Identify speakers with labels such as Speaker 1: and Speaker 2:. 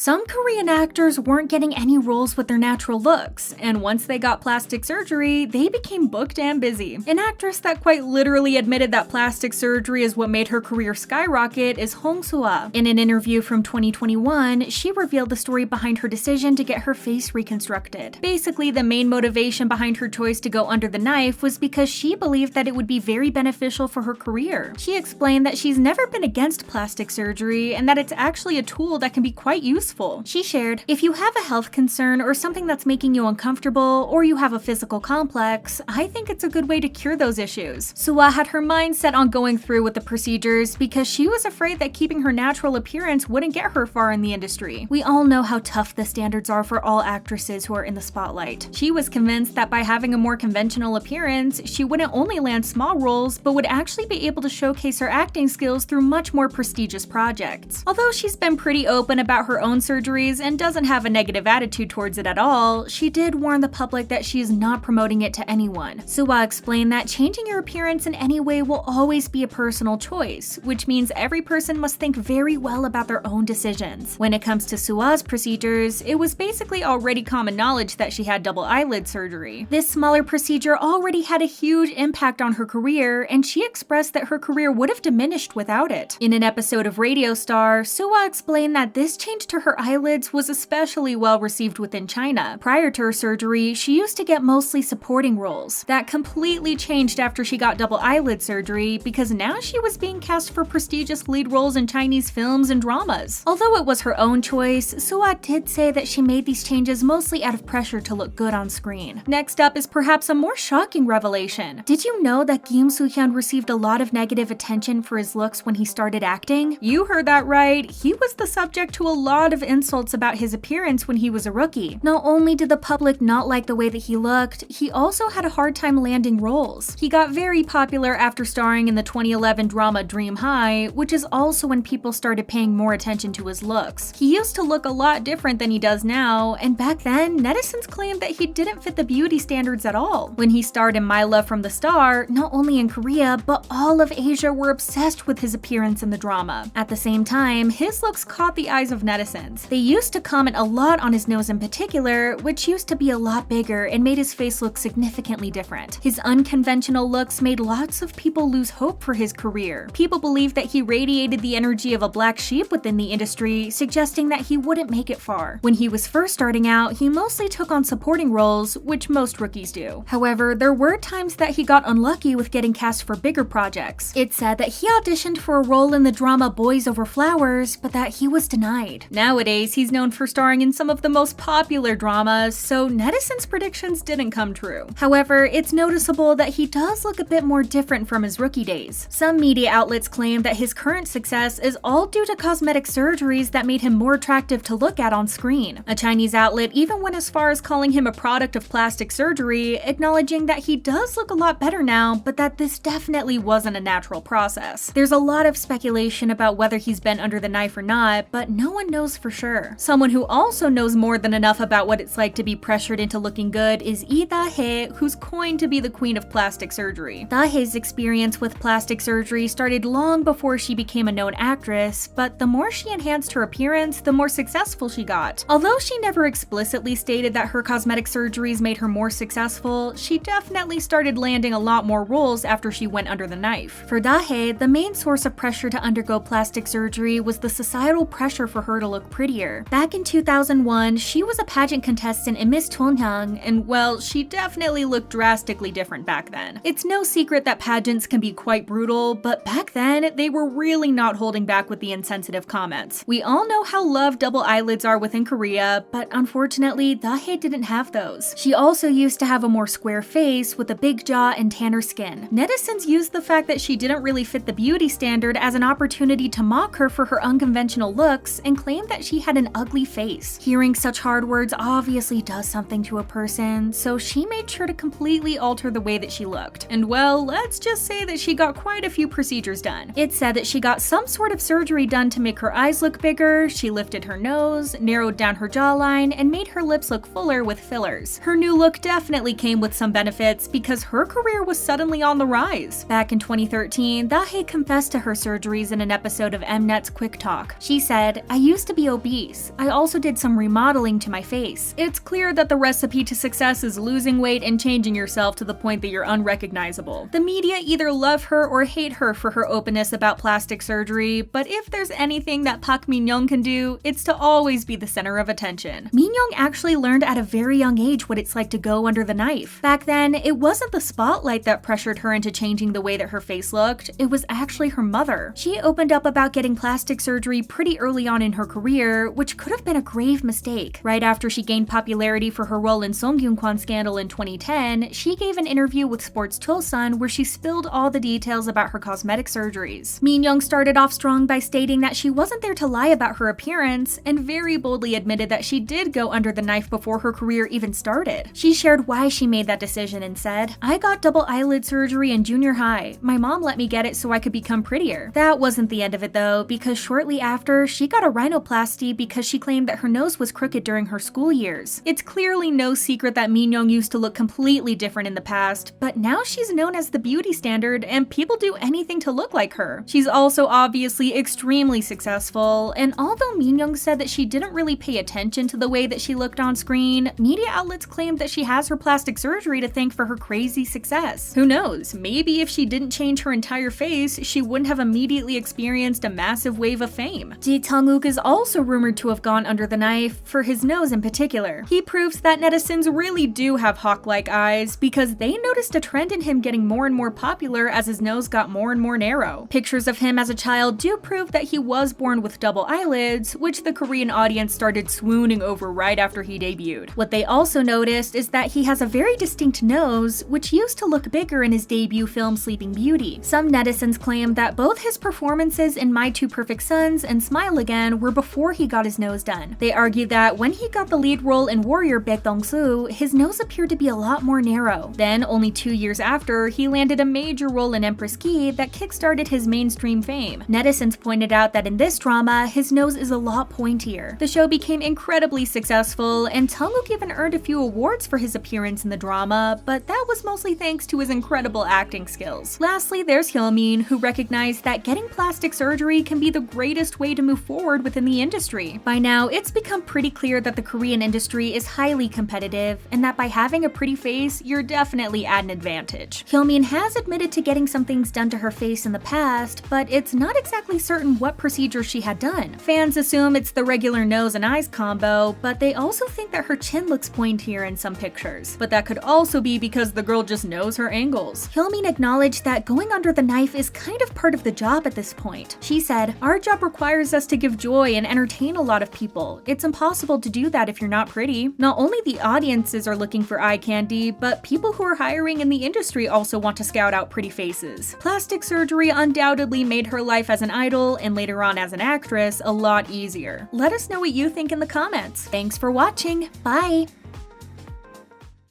Speaker 1: Some Korean actors weren't getting any roles with their natural looks, and once they got plastic surgery, they became booked and busy. An actress that quite literally admitted that plastic surgery is what made her career skyrocket is Hong Soo-ah. In an interview from 2021, she revealed the story behind her decision to get her face reconstructed. Basically, the main motivation behind her choice to go under the knife was because she believed that it would be very beneficial for her career. She explained that she's never been against plastic surgery and that it's actually a tool that can be quite useful. She shared, "If you have a health concern or something that's making you uncomfortable, or you have a physical complex, I think it's a good way to cure those issues." Soo-ah had her mind set on going through with the procedures because she was afraid that keeping her natural appearance wouldn't get her far in the industry. We all know how tough the standards are for all actresses who are in the spotlight. She was convinced that by having a more conventional appearance, she wouldn't only land small roles, but would actually be able to showcase her acting skills through much more prestigious projects. Although she's been pretty open about her own surgeries and doesn't have a negative attitude towards it at all, she did warn the public that she is not promoting it to anyone. Soo-ah explained that changing your appearance in any way will always be a personal choice, which means every person must think very well about their own decisions. When it comes to Soo-ah's procedures, it was basically already common knowledge that she had double eyelid surgery. This smaller procedure already had a huge impact on her career, and she expressed that her career would have diminished without it. In an episode of Radio Star, Soo-ah explained that this change to her eyelids was especially well received within China. Prior to her surgery, she used to get mostly supporting roles. That completely changed after she got double eyelid surgery because now she was being cast for prestigious lead roles in Chinese films and dramas. Although it was her own choice, Soo-ah did say that she made these changes mostly out of pressure to look good on screen. Next up is perhaps a more shocking revelation. Did you know that Kim Soo-hyun received a lot of negative attention for his looks when he started acting? You heard that right. He was the subject to a lot of insults about his appearance when he was a rookie. Not only did the public not like the way that he looked, he also had a hard time landing roles. He got very popular after starring in the 2011 drama Dream High, which is also when people started paying more attention to his looks. He used to look a lot different than he does now, and back then, netizens claimed that he didn't fit the beauty standards at all. When he starred in My Love from the Star, not only in Korea, but all of Asia were obsessed with his appearance in the drama. At the same time, his looks caught the eyes of netizens. They used to comment a lot on his nose in particular, which used to be a lot bigger and made his face look significantly different. His unconventional looks made lots of people lose hope for his career. People believed that he radiated the energy of a black sheep within the industry, suggesting that he wouldn't make it far. When he was first starting out, he mostly took on supporting roles, which most rookies do. However, there were times that he got unlucky with getting cast for bigger projects. It's said that he auditioned for a role in the drama Boys Over Flowers, but that he was denied. Nowadays, he's known for starring in some of the most popular dramas, so netizens' predictions didn't come true. However, it's noticeable that he does look a bit more different from his rookie days. Some media outlets claim that his current success is all due to cosmetic surgeries that made him more attractive to look at on screen. A Chinese outlet even went as far as calling him a product of plastic surgery, acknowledging that he does look a lot better now, but that this definitely wasn't a natural process. There's a lot of speculation about whether he's been under the knife or not, but no one knows for sure. Someone who also knows more than enough about what it's like to be pressured into looking good is Lee Da-hae, who's coined to be the queen of plastic surgery. Da-hae's experience with plastic surgery started long before she became a known actress, but the more she enhanced her appearance, the more successful she got. Although she never explicitly stated that her cosmetic surgeries made her more successful, she definitely started landing a lot more roles after she went under the knife. For Da-hae, the main source of pressure to undergo plastic surgery was the societal pressure for her to look prettier. Back in 2001, she was a pageant contestant in Miss Twonhyang, and well, she definitely looked drastically different back then. It's no secret that pageants can be quite brutal, but back then, they were really not holding back with the insensitive comments. We all know how loved double eyelids are within Korea, but unfortunately, Da-hae didn't have those. She also used to have a more square face with a big jaw and tanner skin. Netizens used the fact that she didn't really fit the beauty standard as an opportunity to mock her for her unconventional looks and claimed that she had an ugly face. Hearing such hard words obviously does something to a person, so she made sure to completely alter the way that she looked. And well, let's just say that she got quite a few procedures done. It's said that she got some sort of surgery done to make her eyes look bigger, she lifted her nose, narrowed down her jawline, and made her lips look fuller with fillers. Her new look definitely came with some benefits because her career was suddenly on the rise. Back in 2013, Da-hae confessed to her surgeries in an episode of Mnet's Quick Talk. She said, "I used to be pretty obese. I also did some remodeling to my face. It's clear that the recipe to success is losing weight and changing yourself to the point that you're unrecognizable. The media either love her or hate her for her openness about plastic surgery, but if there's anything that Park Min-young can do, it's to always be the center of attention. Min-young actually learned at a very young age what it's like to go under the knife. Back then, it wasn't the spotlight that pressured her into changing the way that her face looked, it was actually her mother. She opened up about getting plastic surgery pretty early on in her career, which could have been a grave mistake. Right after she gained popularity for her role in Song Kyung-kwan scandal in 2010, she gave an interview with Sports Chosun where she spilled all the details about her cosmetic surgeries. Min-young started off strong by stating that she wasn't there to lie about her appearance, and very boldly admitted that she did go under the knife before her career even started. She shared why she made that decision and said, "I got double eyelid surgery in junior high. My mom let me get it so I could become prettier." That wasn't the end of it though, because shortly after, she got a rhinoplasty because she claimed that her nose was crooked during her school years. It's clearly no secret that Min-young used to look completely different in the past, but now she's known as the beauty standard and people do anything to look like her. She's also obviously extremely successful, and although Min-young said that she didn't really pay attention to the way that she looked on screen, media outlets claimed that she has her plastic surgery to thank for her crazy success. Who knows, maybe if she didn't change her entire face, she wouldn't have immediately experienced a massive wave of fame. Ji Tong-wook is also rumored to have gone under the knife, for his nose in particular. He proves that netizens really do have hawk-like eyes because they noticed a trend in him getting more and more popular as his nose got more and more narrow. Pictures of him as a child do prove that he was born with double eyelids, which the Korean audience started swooning over right after he debuted. What they also noticed is that he has a very distinct nose, which used to look bigger in his debut film Sleeping Beauty. Some netizens claim that both his performances in My Two Perfect Sons and Smile Again were before he got his nose done. They argue that when he got the lead role in Warrior Baek Dong-soo, his nose appeared to be a lot more narrow. Then, only 2 years after, he landed a major role in Empress Ki that kickstarted his mainstream fame. Netizens pointed out that in this drama, his nose is a lot pointier. The show became incredibly successful, and Tong-wook even earned a few awards for his appearance in the drama, but that was mostly thanks to his incredible acting skills. Lastly, there's Hyo-min, who recognized that getting plastic surgery can be the greatest way to move forward within the industry. By now, it's become pretty clear that the Korean industry is highly competitive, and that by having a pretty face, you're definitely at an advantage. Hyo-min has admitted to getting some things done to her face in the past, but it's not exactly certain what procedure she had done. Fans assume it's the regular nose and eyes combo, but they also think that her chin looks pointier in some pictures. But that could also be because the girl just knows her angles. Hyo-min acknowledged that going under the knife is kind of part of the job at this point. She said, "Our job requires us to give joy and entertain a lot of people. It's impossible to do that if you're not pretty. Not only the audiences are looking for eye candy, but people who are hiring in the industry also want to scout out pretty faces." Plastic surgery undoubtedly made her life as an idol and later on as an actress a lot easier. Let us know what you think in the comments. Thanks for watching. Bye!